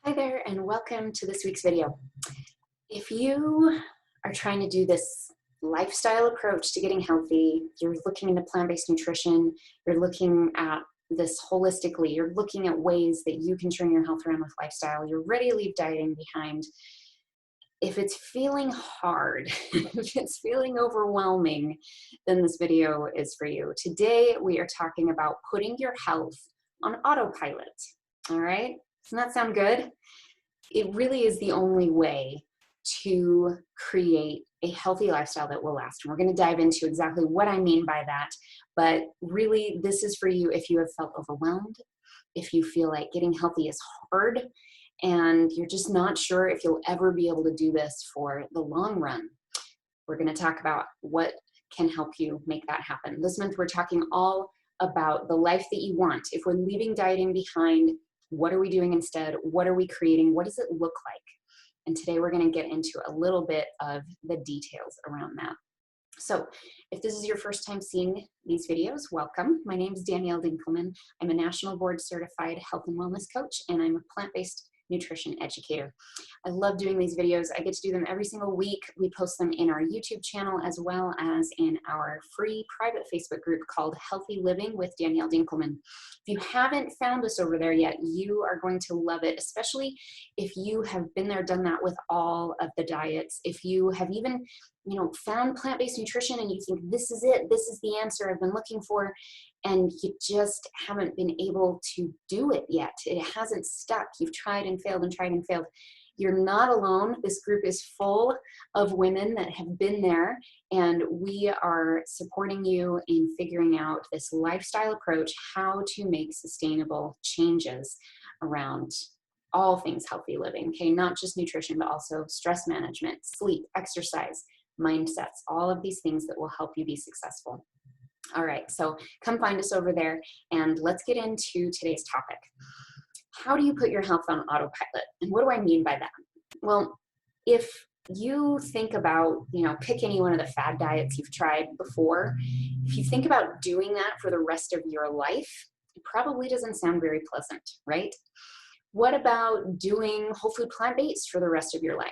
Hi there and welcome to this week's video. If you are trying to do this lifestyle approach to getting healthy, you're looking into plant-based nutrition, you're looking at this holistically, you're looking at ways that you can turn your health around with lifestyle, you're ready to leave dieting behind. If it's feeling hard, if it's feeling overwhelming, then this video is for you. Today, we are talking about putting your health on autopilot, all right? Doesn't that sound good? It really is the only way to create a healthy lifestyle that will last. And we're going to dive into exactly what I mean by that. But really, this is for you if you have felt overwhelmed, if you feel like getting healthy is hard, and you're just not sure if you'll ever be able to do this for the long run. We're going to talk about what can help you make that happen. This month, we're talking all about the life that you want. If we're leaving dieting behind, what are we doing instead? What are we creating? What does it look like? And today we're going to get into a little bit of the details around that. So if this is your first time seeing these videos, welcome. My name is Danielle Dinkelman. I'm a national board certified health and wellness coach, and I'm a plant-based nutrition educator. I love doing these videos. I get to do them every single week. We post them in our YouTube channel as well as in our free private Facebook group called Healthy Living with Danielle Dinkelman. If you haven't found us over there yet, you are going to love it, especially if you have been there, done that with all of the diets. If you have even found plant-based nutrition and you think this is it, this is the answer I've been looking for, and you just haven't been able to do it yet. It hasn't stuck. You've tried and failed and tried and failed. You're not alone. This group is full of women that have been there, and we are supporting you in figuring out this lifestyle approach, how to make sustainable changes around all things healthy living, okay? Not just nutrition, but also stress management, sleep, exercise, mindsets, all of these things that will help you be successful. All right, so come find us over there and let's get into today's topic. How do you put your health on autopilot? And what do I mean by that? Well, if you think about, pick any one of the fad diets you've tried before, if you think about doing that for the rest of your life, it probably doesn't sound very pleasant, right? What about doing whole food plant-based for the rest of your life?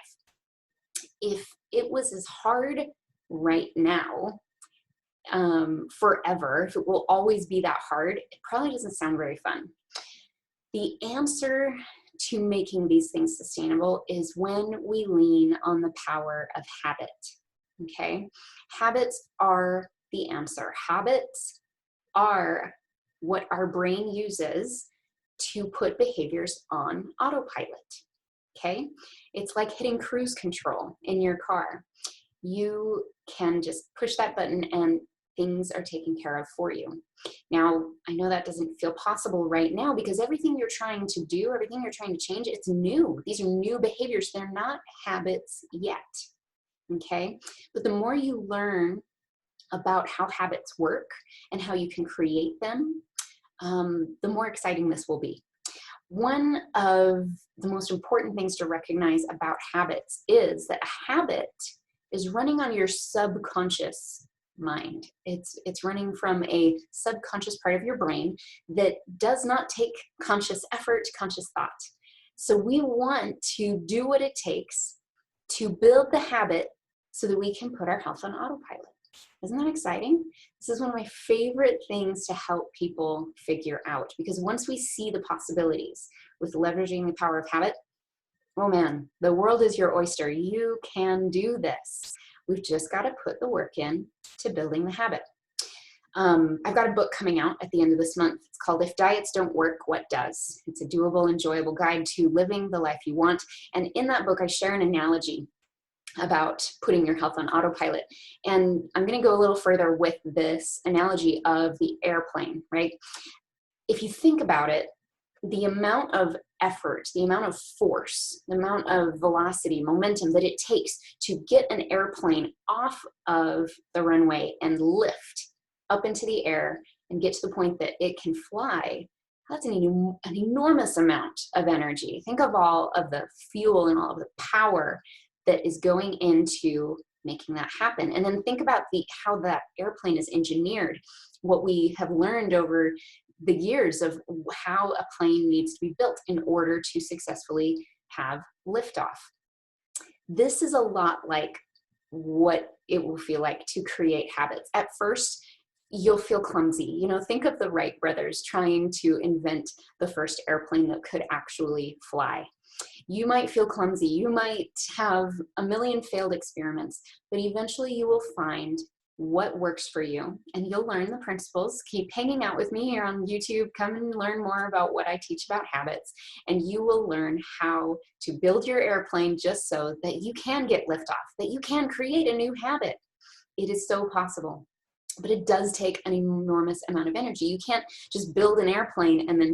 If it was as hard right now, forever, if it will always be that hard, it probably doesn't sound very fun. The answer to making these things sustainable is when we lean on the power of habit, okay? Habits are the answer. Habits are what our brain uses to put behaviors on autopilot, okay? It's like hitting cruise control in your car. You can just push that button and things are taken care of for you. Now, I know that doesn't feel possible right now because everything you're trying to do, everything you're trying to change, it's new. These are new behaviors. They're not habits yet, okay? But the more you learn about how habits work and how you can create them, the more exciting this will be. One of the most important things to recognize about habits is that a habit is running on your subconscious mind. It's running from a subconscious part of your brain that does not take conscious effort, conscious thought. So we want to do what it takes to build the habit so that we can put our health on autopilot. Isn't that exciting? This is one of my favorite things to help people figure out, because once we see the possibilities with leveraging the power of habit, oh man, the world is your oyster. You can do this. We've just got to put the work in to building the habit. I've got a book coming out at the end of this month. It's called If Diets Don't Work, What Does? It's a doable, enjoyable guide to living the life you want. And in that book, I share an analogy about putting your health on autopilot. And I'm going to go a little further with this analogy of the airplane, right? If you think about it, the amount of effort, the amount of force, the amount of velocity, momentum that it takes to get an airplane off of the runway and lift up into the air and get to the point that it can fly, that's an enormous amount of energy. Think of all of the fuel and all of the power that is going into making that happen. And then think about how that airplane is engineered. What we have learned over the years of how a plane needs to be built in order to successfully have liftoff. This is a lot like what it will feel like to create habits. At first, you'll feel clumsy. You know, think of the Wright brothers trying to invent the first airplane that could actually fly. You might feel clumsy. You might have a million failed experiments, but eventually you will find what works for you and you'll learn the principles. Keep hanging out with me here on YouTube. Come and learn more about what I teach about habits, and you will learn how to build your airplane just so that you can get liftoff, that you can create a new habit. It is so possible. But it does take an enormous amount of energy. You can't just build an airplane and then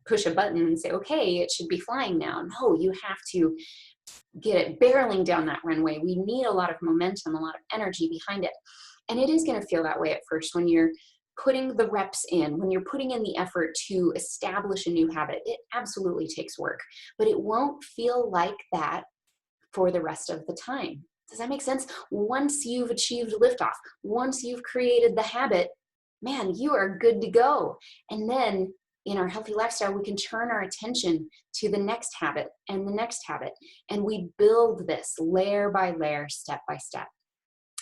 push a button and say, okay, it should be flying now. No, you have to get it barreling down that runway. We need a lot of momentum, a lot of energy behind it. And it is going to feel that way at first when you're putting the reps in, when you're putting in the effort to establish a new habit. It absolutely takes work, but it won't feel like that for the rest of the time. Does that make sense? Once you've achieved liftoff, once you've created the habit, man, you are good to go. And then in our healthy lifestyle, we can turn our attention to the next habit and the next habit. And we build this layer by layer, step by step.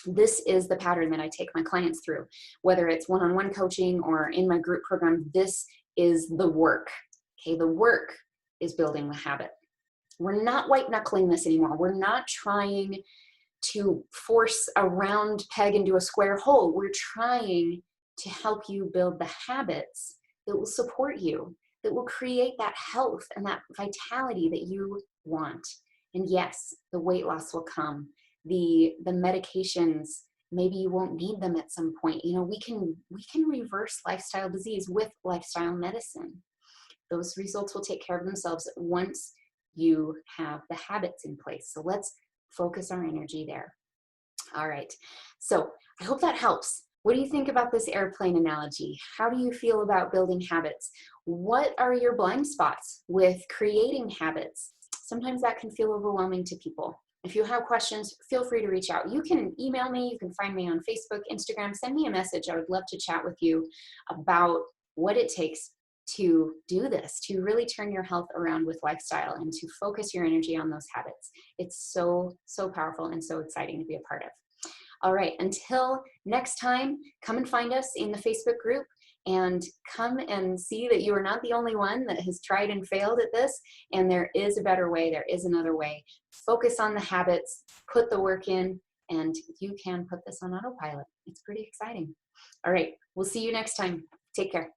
This is the pattern that I take my clients through, whether it's one-on-one coaching or in my group program. This is the work. Okay, the work is building the habit. We're not white knuckling this anymore. We're not trying to force a round peg into a square hole. We're trying to help you build the habits that will support you, that will create that health and that vitality that you want. And yes, the weight loss will come. The medications, maybe you won't need them at some point. You know, we can reverse lifestyle disease with lifestyle medicine. Those results will take care of themselves once you have the habits in place. So let's focus our energy there. All right. So I hope that helps. What do you think about this airplane analogy? How do you feel about building habits? What are your blind spots with creating habits? Sometimes that can feel overwhelming to people. If you have questions, feel free to reach out. You can email me. You can find me on Facebook, Instagram. Send me a message. I would love to chat with you about what it takes to do this, to really turn your health around with lifestyle and to focus your energy on those habits. It's so, so powerful and so exciting to be a part of. All right, until next time, come and find us in the Facebook group and come and see that you are not the only one that has tried and failed at this, and there is a better way, there is another way. Focus on the habits, put the work in, and you can put this on autopilot. It's pretty exciting. All right, we'll see you next time. Take care.